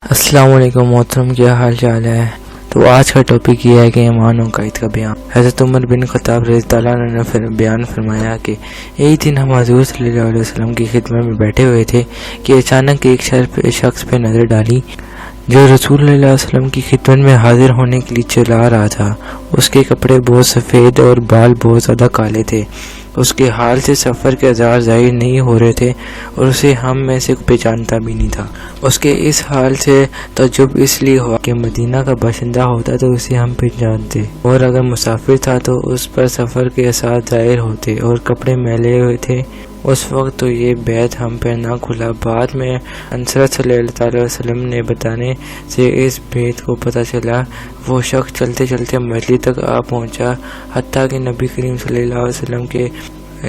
السلام علیکم محترم، کیا حال چال ہے؟ تو آج کا ٹاپک یہ ہے کہ ایمان و عقائد کا بیان۔ حضرت عمر بن خطاب رضی اللہ عنہ نے بیان فرمایا کہ ایک دن ہم حضور صلی اللہ علیہ وسلم کی خدمت میں بیٹھے ہوئے تھے کہ اچانک ایک شخص پہ نظر ڈالی جو رسول اللہ علیہ وسلم کی خدمت میں حاضر ہونے کے لیے چلا رہا تھا۔ اس کے کپڑے بہت سفید اور بال بہت زیادہ کالے تھے۔ اس کے حال سے سفر کے آثار ظاہر نہیں ہو رہے تھے اور اسے ہم میں سے پہچانتا بھی نہیں تھا۔ اس کے اس حال سے تعجب اس لیے ہوا کہ مدینہ کا باشندہ ہوتا تو اسے ہم پہچانتے، اور اگر مسافر تھا تو اس پر سفر کے آثار ظاہر ہوتے، اور کپڑے میلے ہوئے تھے اس وقت تو یہ بیت ہم پہ نہ کھلا۔ بعد میں انصر صلی اللہ علیہ وسلم نے بتانے سے اس بیت کو پتہ چلا۔ وہ شخص چلتے چلتے مجلس تک آ پہنچا، حتیٰ کہ نبی کریم صلی اللہ علیہ وسلم کے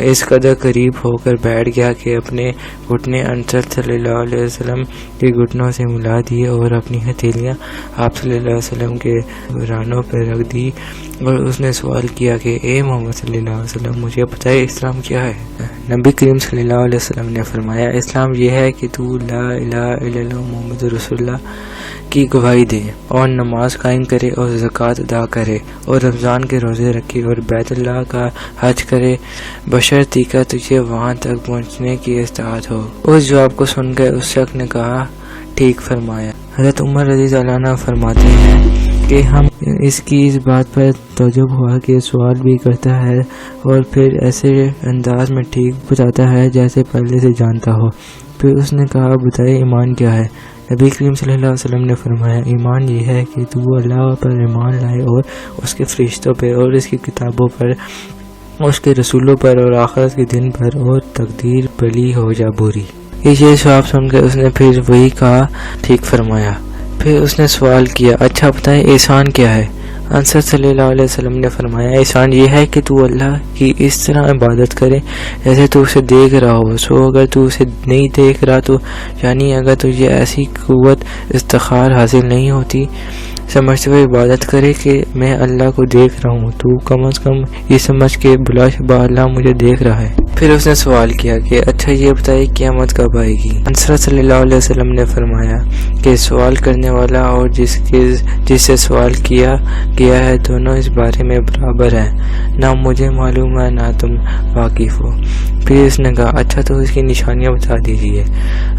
اس قدر قریب ہو کر بیٹھ گیا کہ اپنے گھٹنے انصر صلی اللہ علیہ وسلم کے گھٹنوں سے ملا دیے اور اپنی ہتھیلیاں آپ صلی اللہ علیہ وسلم کے رانوں پر رکھ دی، اور اس نے سوال کیا کہ اے محمد صلی اللہ علیہ وسلم، مجھے بتائے اسلام کیا ہے؟ نبی کریم صلی اللہ علیہ وسلم نے فرمایا، اسلام یہ ہے کہ تو لا الہ الا اللہ محمد رسول اللہ کی گواہی دے، اور نماز قائم کرے، اور زکوٰۃ ادا کرے، اور رمضان کے روزے رکھے، اور بیت اللہ کا حج کرے، بشرطیکہ کہ تجھے وہاں تک پہنچنے کی استطاعت ہو۔ اس جواب کو سن کر اس شخص نے کہا، ٹھیک فرمایا۔ حضرت عمر رضی اللہ عنہ فرماتے ہیں کہ ہم اس بات پر تعجب ہوا کہ سوال بھی کرتا ہے اور پھر ایسے انداز میں ٹھیک بتاتا ہے جیسے پہلے سے جانتا ہو۔ پھر اس نے کہا، بتائے ایمان کیا ہے؟ نبی کریم صلی اللہ علیہ وسلم نے فرمایا، ایمان یہ ہے کہ تو اللہ پر ایمان لائے، اور اس کے فرشتوں پر، اور اس کی کتابوں پر، اس کے رسولوں پر، اور آخرت کے دن پر، اور تقدیر بھلی ہو یا بری۔ یہ جواب سن کر اس نے پھر وہی کہا، ٹھیک فرمایا۔ پھر اس نے سوال کیا، اچھا بتائیں احسان کیا ہے؟ انصر صلی اللہ علیہ وسلم نے فرمایا، احسان یہ ہے کہ تو اللہ کی اس طرح عبادت کرے جیسے تو اسے دیکھ رہا ہو۔ سو اگر تو اسے نہیں دیکھ رہا تو یعنی اگر تجھے ایسی قوت استخار حاصل نہیں ہوتی، سمجھتے ہوئے عبادت کرے کہ میں اللہ کو دیکھ رہا ہوں، تو کم از کم یہ سمجھ کے بلا شبہ اللہ مجھے دیکھ رہا ہے۔ پھر اس نے سوال کیا کہ اچھا یہ بتائیے قیامت کب آئے گی؟ انصر صلی اللہ علیہ وسلم نے فرمایا کہ سوال کرنے والا اور جس سے سوال کیا گیا ہے دونوں اس بارے میں برابر ہیں، نہ مجھے معلوم ہے نہ تم واقف ہو۔ پھر اس نے کہا، اچھا تو اس کی نشانیاں بتا دیجیے۔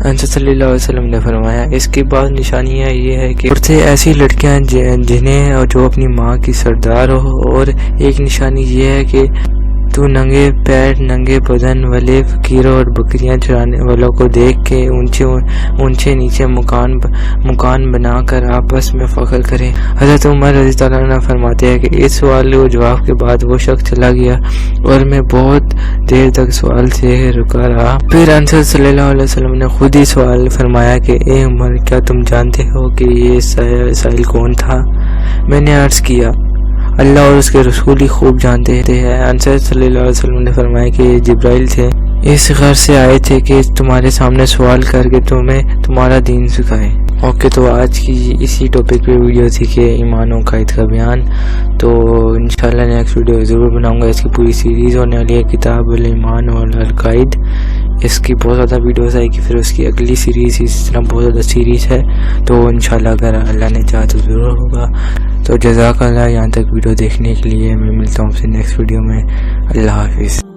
انصر صلی اللہ علیہ وسلم نے فرمایا، اس کی بعض نشانیاں یہ ہے کہ عورتیں ایسی لڑکیاں جنہیں جو اپنی ماں کی سردار ہو، اور ایک نشانی یہ ہے کہ تو ننگے پیر ننگے بدن والے فقیروں اور بکریاں چرانے والوں کو دیکھ کے اونچے نیچے مکان بنا کر آپس میں فخر کرے۔ حضرت عمر رضی اللہ عنہ فرماتے ہیں کہ اس سوال و جواب کے بعد وہ شخص چلا گیا اور میں بہت دیر تک سوال سے رکا رہا۔ پھر انصر صلی اللہ علیہ وسلم نے خود ہی سوال فرمایا کہ اے عمر، کیا تم جانتے ہو کہ یہ سائل کون تھا؟ میں نے عرض کیا، اللہ اور اس کے رسول ہی خوب جانتے ہیں۔ انصر صلی اللہ علیہ وسلم نے فرمایا کہ جبرائیل تھے، اس غرض سے آئے تھے کہ تمہارے سامنے سوال کر کے تمہیں تمہارا دین سکھائیں۔ اوکے، تو آج کی اسی ٹاپک پہ ویڈیو تھی کہ ایمان و عقائد کا بیان۔ تو انشاءاللہ نیکسٹ ویڈیو ضرور بناؤں گا۔ اس کی پوری سیریز ہونے والی ہے، کتاب الایمان والعقائد۔ اس کی بہت زیادہ ویڈیوز آئے گی، پھر اس کی اگلی سیریز اس طرح بہت زیادہ سیریز ہے، تو انشاءاللہ اگر اللہ نے چاہا تو ضرور ہوگا۔ تو جزاک اللہ یہاں تک ویڈیو دیکھنے کے لیے۔ میں ملتا ہوں آپ سے نیکسٹ ویڈیو میں۔ اللہ حافظ۔